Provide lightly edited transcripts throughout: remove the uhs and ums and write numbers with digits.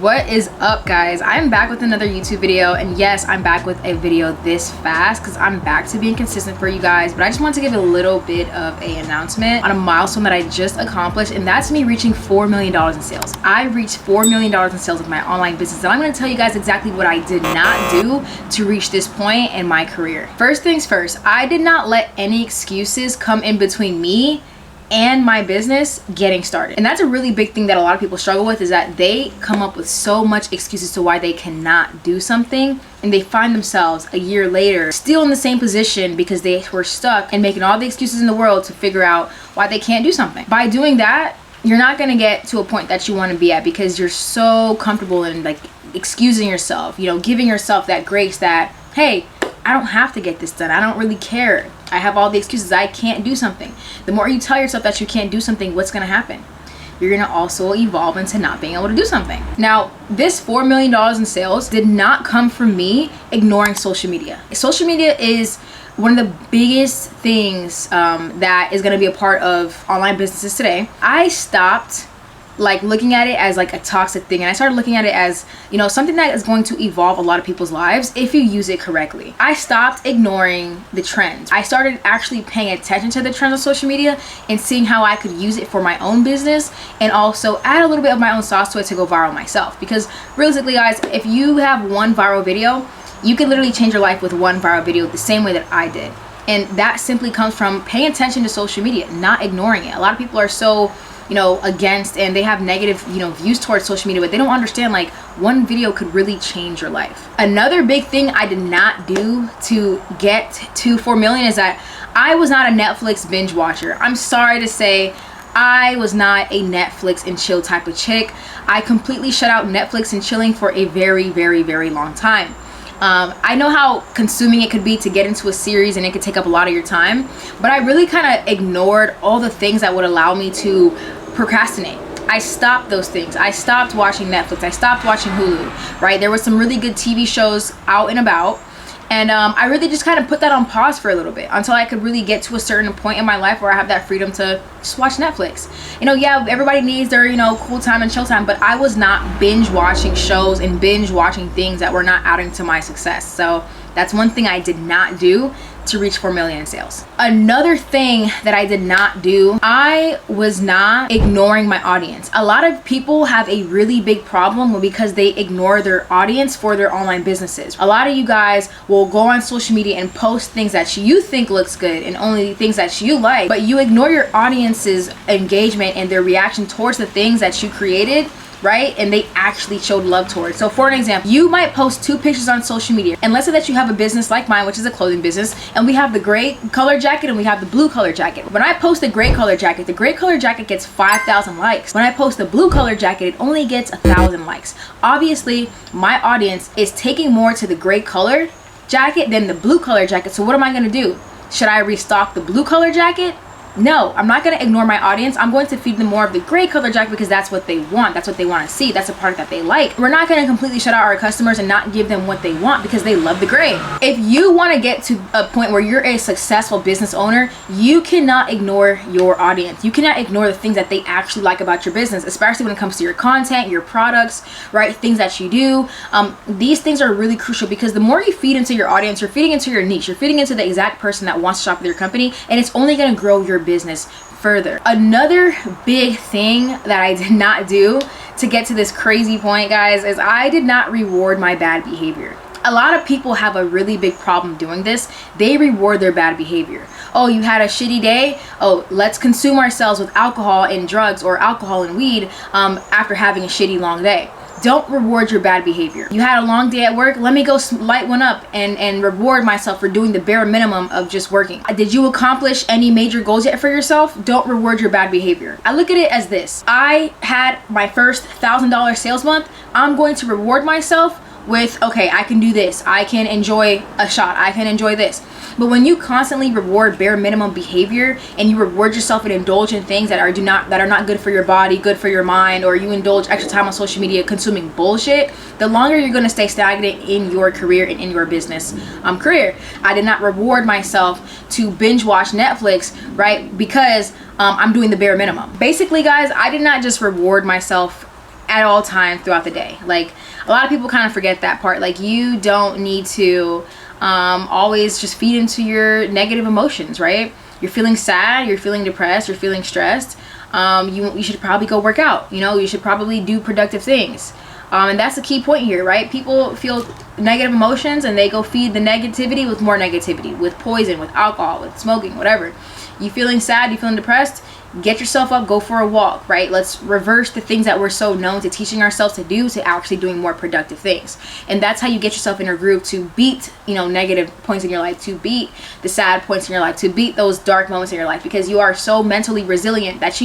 What is up, guys? I'm back with another YouTube video, and yes, I'm back with a video this fast because I'm back to being consistent for you guys. But I just want to give a little bit of an announcement on a milestone that I just accomplished, and that's me reaching $4 million in sales. I reached $4 million in sales with my online business, and I'm going to tell you guys exactly what I did not do to reach this point in my career. First things first, I did not let any excuses come in between me and my business getting started. And that's a really big thing that a lot of people struggle with, is that they come up with so much excuses to why they cannot do something, and they find themselves a year later still in the same position because they were stuck and making all the excuses in the world to figure out why they can't do something. By doing that, you're not going to get to a point that you want to be at because you're so comfortable in like excusing yourself, you know, giving yourself that grace that, hey, I don't have to get this done. I don't really care. I have all the excuses. I can't do something. The more you tell yourself that you can't do something, what's going to happen? You're going to also evolve into not being able to do something. Now, this $4 million in sales did not come from me ignoring social media. Social media is one of the biggest things that is going to be a part of online businesses today. I stopped like looking at it as like a toxic thing, and I started looking at it as, you know, something that is going to evolve a lot of people's lives if you use it correctly. I stopped ignoring the trends. I started actually paying attention to the trends on social media and seeing how I could use it for my own business, and also add a little bit of my own sauce to it to go viral myself. Because realistically, guys, if you have one viral video, you can literally change your life with one viral video the same way that I did. And that simply comes from paying attention to social media, not ignoring it. A lot of people are so, you know, against, and they have negative, you know, views towards social media, but they don't understand like one video could really change your life. Another big thing I did not do to get to 4 million is that I was not a Netflix binge watcher. I'm sorry to say, I was not a Netflix and chill type of chick. I completely shut out Netflix and chilling for a very, very, very long time. I know how consuming it could be to get into a series, and it could take up a lot of your time, but I really kind of ignored all the things that would allow me to procrastinate. I stopped those things. I stopped watching Netflix. I stopped watching Hulu, right? There were some really good TV shows out and about, and I really just kind of put that on pause for a little bit until I could really get to a certain point in my life where I have that freedom to just watch Netflix. You know, yeah, everybody needs their, you know, cool time and chill time, but I was not binge watching shows and binge watching things that were not adding to my success. So that's one thing I did not do to reach 4 million in sales. Another thing that I did not do, I was not ignoring my audience. A lot of people have a really big problem because they ignore their audience for their online businesses. A lot of you guys will go on social media and post things that you think looks good and only things that you like, but you ignore your audience's engagement and their reaction towards the things that you created, right? And they actually showed love towards. So for an example, you might post 2 pictures on social media, and let's say that you have a business like mine, which is a clothing business, and we have the gray color jacket and we have the blue color jacket. When I post the gray color jacket gets 5,000 likes. When I post the blue color jacket, it only gets 1,000 likes. Obviously, my audience is taking more to the gray color jacket than the blue color jacket. So what am I gonna do? Should I restock the blue color jacket? No, I'm not going to ignore my audience. I'm going to feed them more of the gray color jacket because that's what they want. That's what they want to see. That's a part that they like. We're not going to completely shut out our customers and not give them what they want because they love the gray. If you want to get to a point where you're a successful business owner, you cannot ignore your audience. You cannot ignore the things that they actually like about your business, especially when it comes to your content, your products, right? Things that you do. These things are really crucial because the more you feed into your audience, you're feeding into your niche. You're feeding into the exact person that wants to shop with your company, and it's only going to grow your business further. Another big thing that I did not do to get to this crazy point, guys, is I did not reward my bad behavior. A lot of people have a really big problem doing this. They reward their bad behavior. Oh, you had a shitty day? Oh, let's consume ourselves with alcohol and drugs, or alcohol and weed after having a shitty long day. Don't reward your bad behavior. You had a long day at work? Let me go light one up and reward myself for doing the bare minimum of just working. Did you accomplish any major goals yet for yourself? Don't reward your bad behavior. I look at it as this. I had my first $1,000 sales month. I'm going to reward myself with, okay, I can do this. I can enjoy a shot. I can enjoy this. But when you constantly reward bare minimum behavior and you reward yourself and indulge in things that are not good for your body, good for your mind, or you indulge extra time on social media consuming bullshit, the longer you're going to stay stagnant in your career and in your business career. I did not reward myself to binge watch Netflix, right? Because I'm doing the bare minimum. Basically, guys, I did not just reward myself at all times throughout the day. Like, a lot of people kind of forget that part. Like, you don't need to always just feed into your negative emotions, right? You're feeling sad, you're feeling depressed, you're feeling stressed. You should probably go work out. You should probably do productive things. And that's the key point here, right? People feel negative emotions and they go feed the negativity with more negativity, with poison, with alcohol, with smoking, whatever. You feeling sad, you feeling depressed, get yourself up, go for a walk, right? Let's reverse the things that we're so known to teaching ourselves to do to actually doing more productive things. And that's how you get yourself in a groove to beat, negative points in your life, to beat the sad points in your life, to beat those dark moments in your life, because you are so mentally resilient that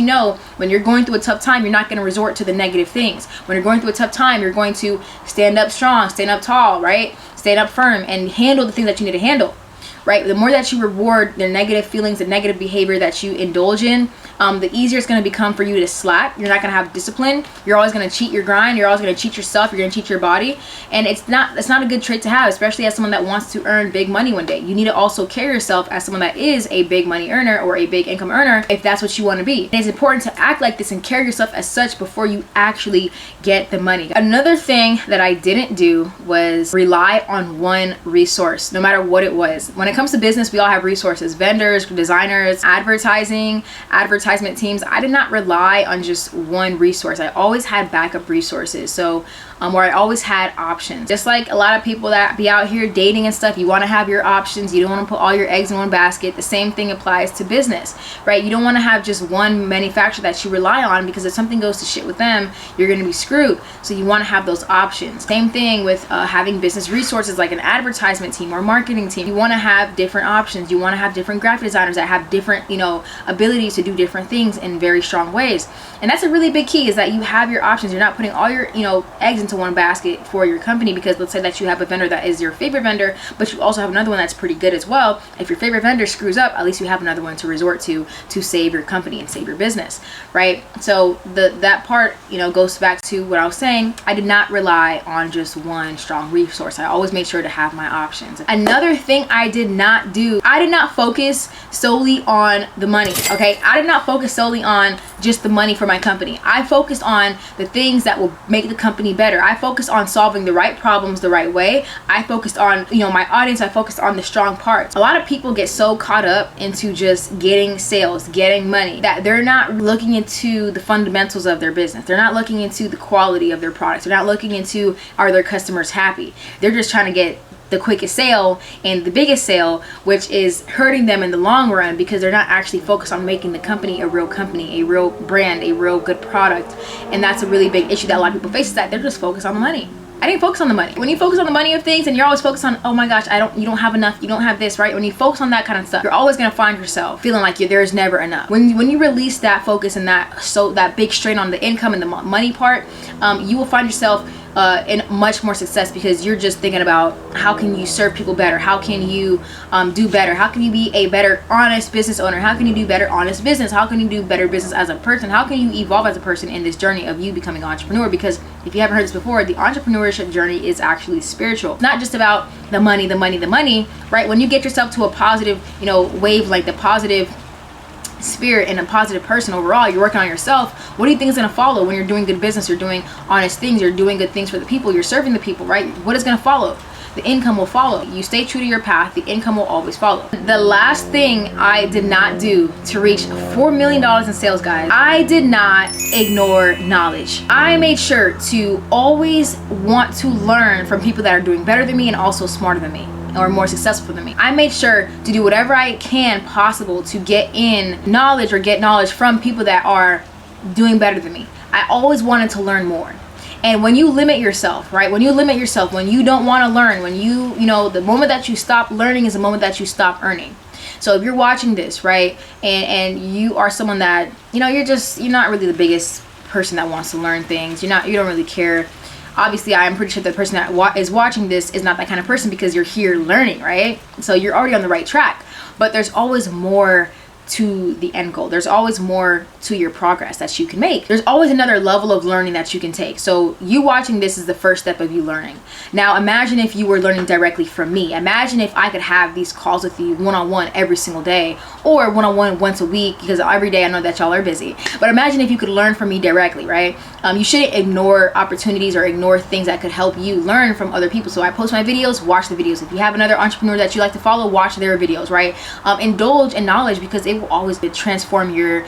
when you're going through a tough time, you're not going to resort to the negative things. When you're going through a tough time, you're going to stand up strong, stand up tall, right? Stand up firm and handle the things that you need to handle. Right? The more that you reward the negative feelings, the negative behavior that you indulge in, the easier it's going to become for you to slack. You're not going to have discipline. You're always going to cheat your grind. You're always going to cheat yourself. You're going to cheat your body. And it's not a good trait to have, especially as someone that wants to earn big money one day. You need to also carry yourself as someone that is a big money earner or a big income earner if that's what you want to be. And it's important to act like this and carry yourself as such before you actually get the money. Another thing that I didn't do was rely on one resource, no matter what it was. When it comes to business, we all have resources: vendors, designers, advertisement teams. I did not rely on just one resource. I always had backup resources. So where I always had options. Just like a lot of people that be out here dating and stuff, you want to have your options. You don't want to put all your eggs in one basket. The same thing applies to business, right? You don't want to have just one manufacturer that you rely on, because if something goes to shit with them, you're going to be screwed. So you want to have those options. Same thing with having business resources like an advertisement team or marketing team. You want to have different options. You want to have different graphic designers that have different, abilities to do different things in very strong ways. And that's a really big key, is that you have your options. You're not putting all your, eggs into one basket for your company, because let's say that you have a vendor that is your favorite vendor, but you also have another one that's pretty good as well. If your favorite vendor screws up, at least you have another one to resort to save your company and save your business, right? So that part, goes back to what I was saying. I did not rely on just one strong resource. I always made sure to have my options. Another thing I did not do, I did not focus solely on the money, okay? I did not focus solely on just the money for my company. I focused on the things that will make the company better. I focused on solving the right problems the right way. I focused on, my audience. I focused on the strong parts. A lot of people get so caught up into just getting sales, getting money, that they're not looking into the fundamentals of their business. They're not looking into the quality of their products. They're not looking into, are their customers happy? They're just trying to get the quickest sale and the biggest sale, which is hurting them in the long run, because they're not actually focused on making the company, a real brand, a real good product. And that's a really big issue that a lot of people face, is that they're just focused on the money. I didn't focus on the money. When you focus on the money of things and you're always focused on, oh my gosh, you don't have enough, you don't have this, right? When you focus on that kind of stuff, you're always gonna find yourself feeling like there's never enough. When you release that focus and that big strain on the income and the money part, you will find yourself in much more success, because you're just thinking about how can you serve people better, how can you do better, how can you be a better honest business owner, how can you do better honest business, how can you do better business as a person, how can you evolve as a person in this journey of you becoming an entrepreneur. Because if you haven't heard this before, the entrepreneurship journey is actually spiritual. It's not just about the money, right? When you get yourself to a positive wavelength, a positive spirit and a positive person overall, you're working on yourself. What do you think is going to follow when you're doing good business? You're doing honest things, you're doing good things for the people, you're serving the people, right? What is going to follow? The income will follow. You stay true to your path, the income will always follow. The last thing I did not do to reach $4 million in sales, guys, I did not ignore knowledge. I made sure to always want to learn from people that are doing better than me and also smarter than me, or more successful than me. I made sure to do whatever I can possible to get knowledge from people that are doing better than me. I always wanted to learn more. And when you limit yourself, right? When you don't want to learn, the moment that you stop learning is the moment that you stop earning. So if you're watching this, right, and you are someone that, you're not really the biggest person that wants to learn things. You don't really care. Obviously, I'm pretty sure the person that is watching this is not that kind of person, because you're here learning, right? So you're already on the right track. But there's always more to the end goal. There's always more to your progress that you can make. There's always another level of learning that you can take. So you watching this is the first step of you learning. Now imagine if you were learning directly from me. Imagine if I could have these calls with you one-on-one every single day, or one-on-one once a week, because every day I know that y'all are busy. But imagine if you could learn from me directly, right? You shouldn't ignore opportunities or ignore things that could help you learn from other people. So I post my videos, watch the videos. If you have another entrepreneur that you like to follow, watch their videos, right? Indulge in knowledge, because it will always transform your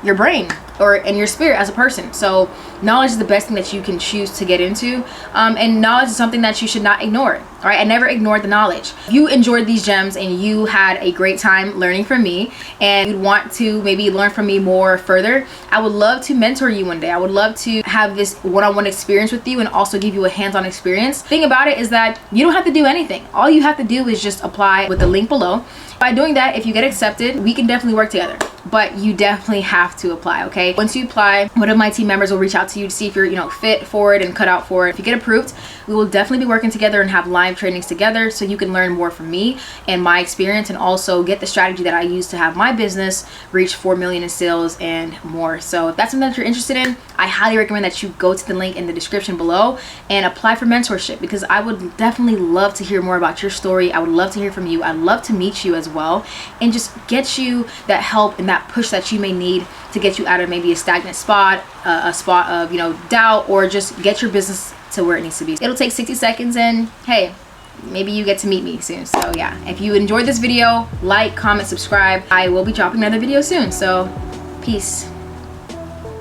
your brain and your spirit as a person. So knowledge is the best thing that you can choose to get into, and knowledge is something that you should not ignore. All right, I never ignored the knowledge. If you enjoyed these gems and you had a great time learning from me, and you'd want to maybe learn from me more further, I would love to mentor you one day. I would love to have this one-on-one experience with you and also give you a hands-on experience. The thing about it is that you don't have to do anything. All you have to do is just apply with the link below. By doing that, if you get accepted, we can definitely work together. But you definitely have to apply, okay? Once you apply, one of my team members will reach out to you to see if you're fit for it and cut out for it. If you get approved, we will definitely be working together and have live trainings together, so you can learn more from me and my experience, and also get the strategy that I use to have my business reach 4 million in sales and more. So if that's something that you're interested in, I highly recommend that you go to the link in the description below and apply for mentorship, because I would definitely love to hear more about your story. I would love to hear from you. I'd love to meet you as well and just get you that help and that push that you may need to get you out of maybe a stagnant spot, a spot of doubt, or just get your business to where it needs to be. It'll take 60 seconds, and hey, maybe you get to meet me soon. So yeah, if you enjoyed this video, like, comment, subscribe. I will be dropping another video soon, so peace.